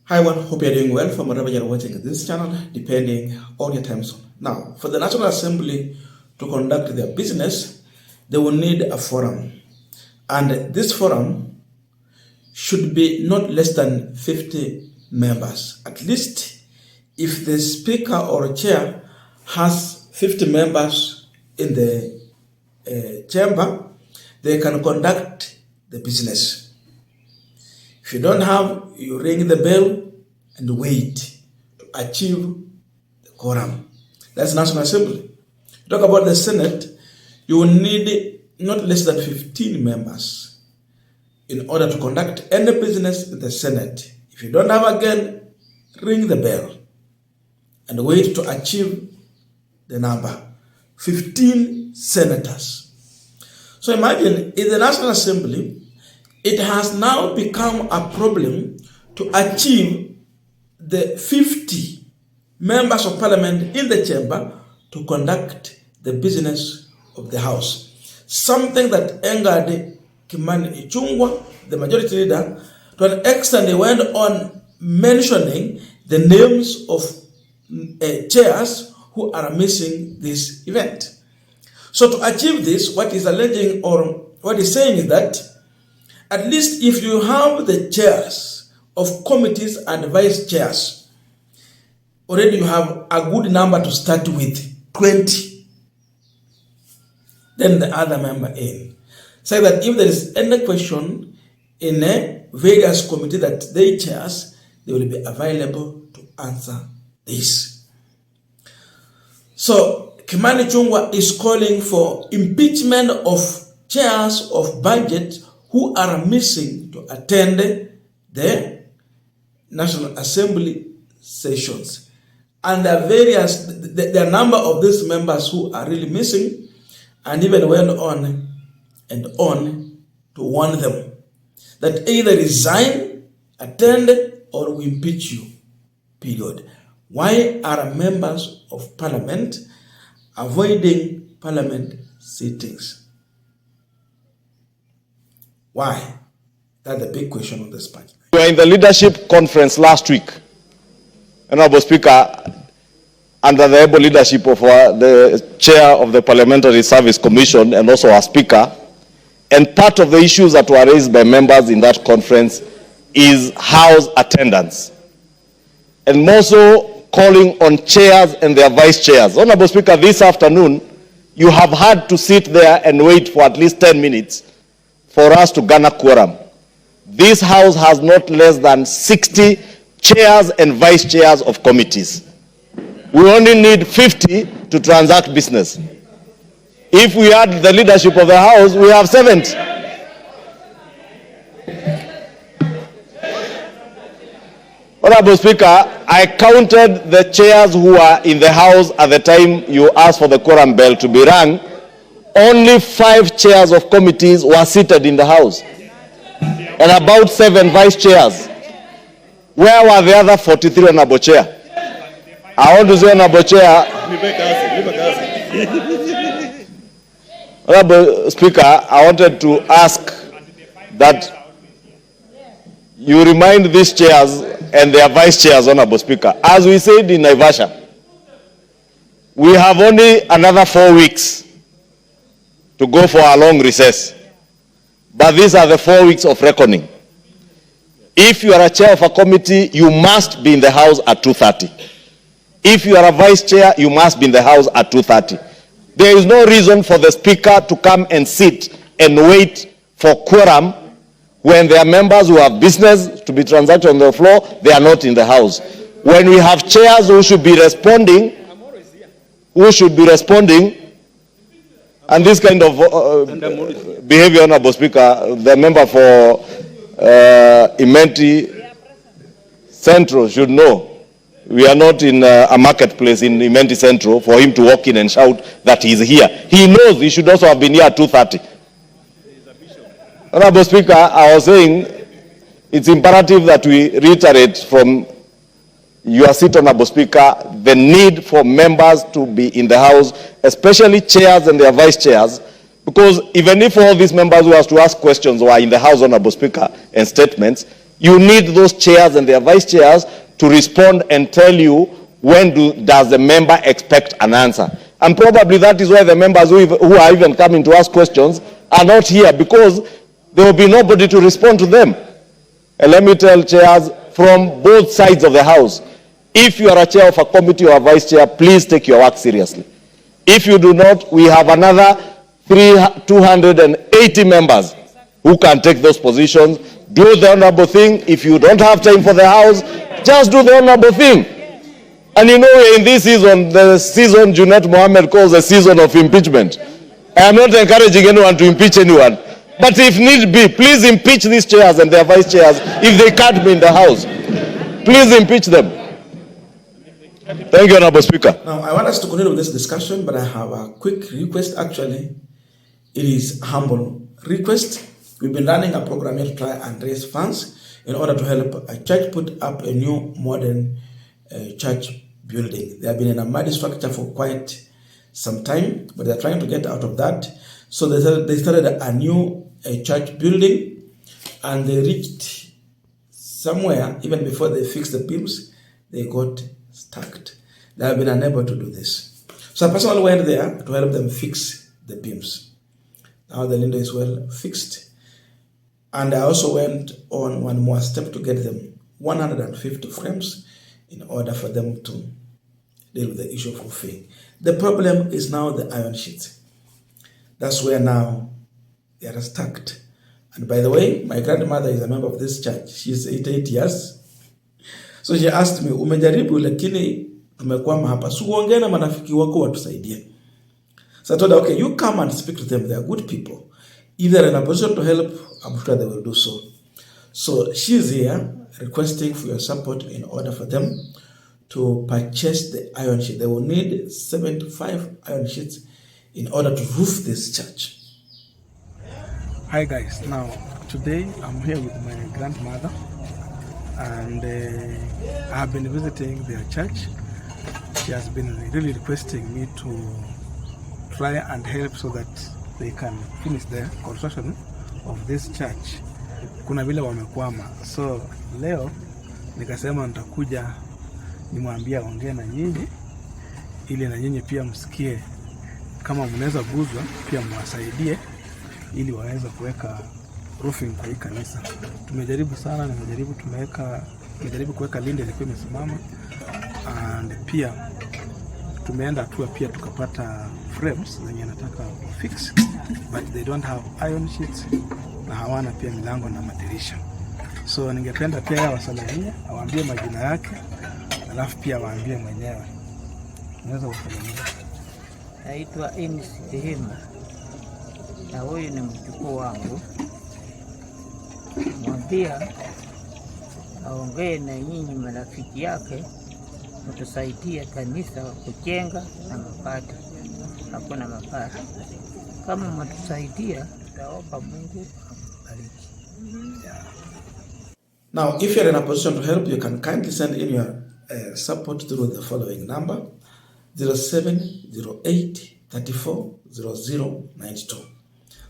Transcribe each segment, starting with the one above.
Hi everyone, hope you're doing well from wherever you're watching this channel, depending on your time zone. Now, for the National Assembly to conduct their business, they will need a forum. And this forum should be not less than 50 members. At least, if the speaker or chair has 50 members in the chamber, they can conduct the business. If you don't have, you ring the bell and wait to achieve the quorum. That's National Assembly. Talk about the Senate, you will need not less than 15 members in order to conduct any business in the Senate. If you don't have, again, ring the bell and wait to achieve the number. 15 senators. So imagine in the National Assembly, it has now become a problem to achieve the 50 members of parliament in the chamber to conduct the business of the House. Something that angered Inangungwa, the majority leader, to an extent they went on mentioning the names of chairs who are missing this event. So to achieve this, what he's alleging or what he's saying is that at least if you have the chairs of committees and vice chairs, already you have a good number to start with, 20. Then the other member in. Say that if there is any question in a various committee that they chairs, they will be available to answer this. So Inangungwa is calling for impeachment of chairs of budget who are missing to attend the National Assembly sessions. And there are a number of these members who are really missing, and even went on and on to warn them that either resign, attend, or we impeach you, period. Why are members of parliament avoiding parliament sittings? Why? That's the big question on this part. We were in the leadership conference last week, Honorable Speaker, under the able leadership of the chair of the Parliamentary Service Commission and also our speaker. And part of the issues that were raised by members in that conference is House attendance. And more so calling on chairs and their vice chairs. Honorable Speaker, this afternoon, you have had to sit there and wait for at least 10 minutes for us to garner quorum. This House has not less than 60 chairs and vice chairs of committees. We only need 50 to transact business. If we add the leadership of the House, we have 70. Honorable Speaker, I counted the chairs who are in the House at the time you asked for the quorum bell to be rung. Only 5 chairs of committees were seated in the House, and about 7 vice chairs. Where were the other 43, Honorable Chair? I want to say, Honorable Chair, Honorable Speaker, I wanted to ask that you remind these chairs and their vice chairs, Honorable Speaker. As we said in Naivasha, we have only another 4 weeks to go for a long recess. But these are the 4 weeks of reckoning. If you are a chair of a committee, you must be in the House at 2:30. If you are a vice chair, you must be in the House at 2:30. There is no reason for the speaker to come and sit and wait for quorum when there are members who have business to be transacted on the floor, they are not in the House. When we have chairs who should be responding, and this kind of behavior, Honorable Speaker, the member for Imenti Central should know. We are not in a marketplace in Imenti Central for him to walk in and shout that he's here. He knows he should also have been here at 2:30. Honorable Speaker, I was saying it's imperative that we reiterate from your seat, Honorable Speaker, the need for members to be in the House, especially chairs and their vice chairs, because even if all these members who have to ask questions were in the House, Honorable Speaker, and statements, You need those chairs and their vice chairs to respond and tell you when does the member expect an answer. And probably that is why the members who are even coming to ask questions are not here, because there will be nobody to respond to them. And let me tell chairs from both sides of the house, if you are a chair of a committee or a vice chair, please take your work seriously. If you do not, we have another 280 members who can take those positions. Do the honorable thing. If you don't have time for the house, just do the honorable thing. And you know, in this season, the season Junet Mohammed calls the season of impeachment. I am not encouraging anyone to impeach anyone. But if need be, please impeach these chairs and their vice chairs if they can't be in the house. Please impeach them. Thank you, Honorable Speaker. Now, I want us to continue with this discussion, but I have a quick request, actually. It is a humble request. We've been running a program here to try and raise funds in order to help a church put up a new modern church building. They have been in a muddy structure for quite some time, but they're trying to get out of that. So they started a new church building, and they reached somewhere, even before they fixed the beams, they got stuck. They have been unable to do this. So I personally went there to help them fix the beams. Now the window is well fixed. And I also went on one more step to get them 150 frames in order for them to deal with the issue of roofing. The problem is now the iron sheets. That's where now they are stuck. And by the way, my grandmother is a member of this church. She's 88 years. So she asked me, umejaribu lakini tumekwama hapa. So uongee na marafiki wako watusaidie. So I told her, okay, you come and speak to them. They are good people. If they're in a position to help, I'm sure they will do so. So she's here requesting for your support in order for them to purchase the iron sheet. They will need 75 iron sheets in order to roof this church. Hi guys, now today I'm here with my grandmother, and I have been visiting their church. She has been really requesting me to try and help so that they can finish the construction of this church. Kuna vile wamekwama. So leo nikasema nitakuja nimwambia ongea na nyinyi ili na nyinyi pia msikie kama mnaweza guzwa pia mwasaidie ili waweze kuweka roofing kwa hii kanisa. Tumejaribu sana, tumejaribu kuweka linde ilikuwa imesimama, and pia tumeenda hatua pia tukapata frames zenye nataka fix, but they don't have iron sheets na hawana pia milango na madirisha. So ningependa pia wasalimie, awaambie majina yake, alafu pia waambie mwenyewe. Unaweza kusalimia? Naitwa M-Pesa. Na huyu ni mjukuu wangu. Mwambia aongee na nyinyi marafiki yake mtusaidie kanisa kujenga na mapato. Hakuna mapato. Kama mtusaidia, tutaomba Mungu akubariki. Now, if you're in a position to help, you can kindly send in your support through the following number: 0708 34 0092.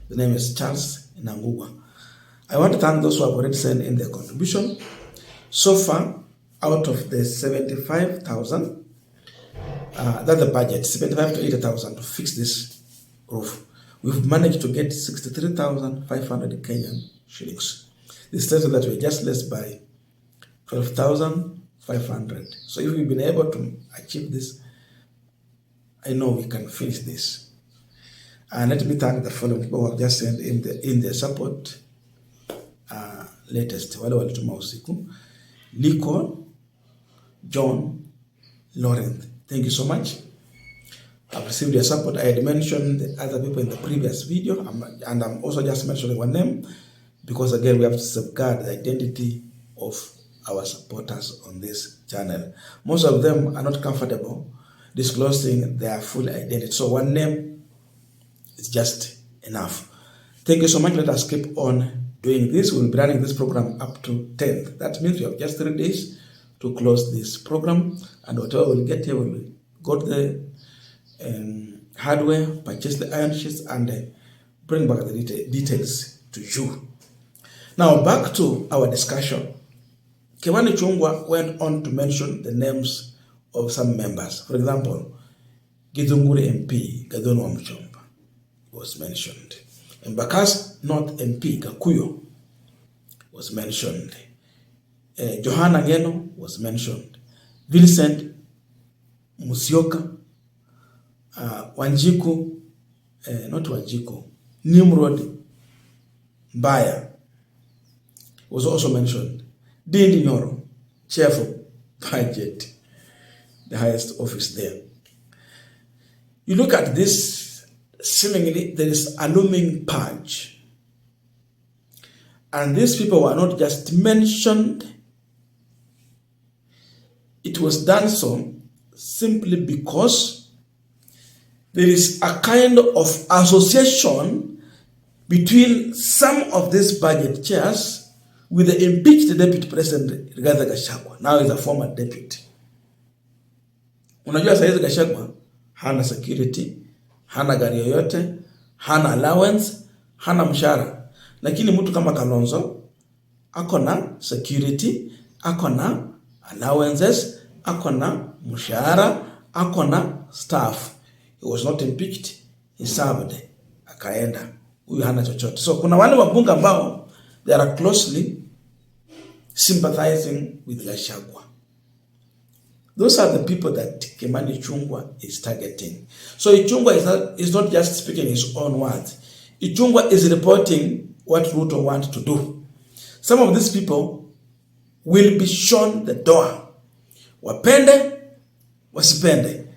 The name is Charles Inangungwa. I want to thank those who have already sent in their contribution. So far, out of the 75,000, that's the budget, 75 to 80,000 to fix this roof. We've managed to get 63,500 Kenyan shillings. This tells us that we're just less by 12,500. So if we've been able to achieve this, I know we can finish this. And let me thank the following people who have just sent in their support latest. Wale walituma usiku. Liko, John, Laurent. Thank you so much. I've received your support. I had mentioned the other people in the previous video, and I'm also just mentioning one name because again we have to safeguard the identity of our supporters on this channel. Most of them are not comfortable disclosing their full identity. So one name is just enough. Thank you so much. Let us keep on doing this. We'll be running this program up to 10th. That means we have just 3 days to close this program, and whatever we'll get here, we'll go to the hardware, purchase the iron sheets, and bring back the details to you. Now back to our discussion. Kimani Ichung'wah went on to mention the names of some members. For example, Githunguri MP, Gathoni wa Mchomba, was mentioned. Embakasi North MP, Gakuyo, was mentioned. Johana Ngeno was mentioned. Vincent Musyoka, Wanjiku, not Wanjiku, Nimrod Mbaya was also mentioned. Dindi Nyoro, chair for budget, the highest office there. You look at this, seemingly there is a looming purge. And these people were not just mentioned, it was done so simply because there is a kind of association between some of these budget chairs with the impeached deputy president Rigathi Gachagua. Now he's a former deputy. Unajua saizi Gachagua hana security, hana gari yoyote, hana allowance, hana mshahara. Lakini mtu kama Kalonzo ako na security, ako na allowances, ako na mshahara, ako na staff. He was not impeached, he served, akaenda. Huyu hana chochote. So kuna wale wabunge ambao they are closely sympathizing with Gachagua. Those are the people that Kimani Ichung'wah is targeting. So Ichung'wah is not just speaking his own words. Ichung'wah is reporting what Ruto wants to do. Some of these people will be shown the door. Wapende, wasipende.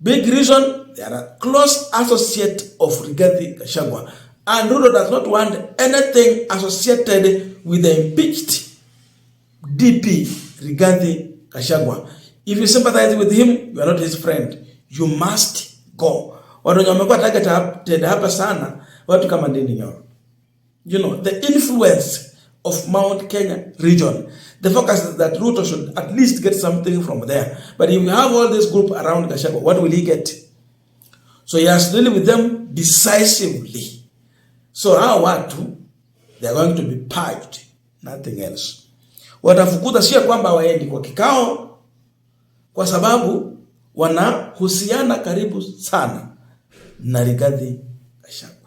Big reason, they are a close associate of Rigathi Gachagua. And Ruto does not want anything associated with the impeached DP Rigathi Gachagua. If you sympathize with him, you are not his friend. You must go. Watu wamekuwa targeted hapa sana, watu kama Dindi Nyoro. You know, the influence of Mount Kenya region. The focus is that Ruto should at least get something from there. But if you have all this group around Gachagua, what will he get? So he has to deal with them decisively. So hao watu, they are going to be purged, nothing else. Watafukuza sio kwamba waendi kwa kikao, kwa sababu wanahusiana karibu sana na Rigathi Gachagua.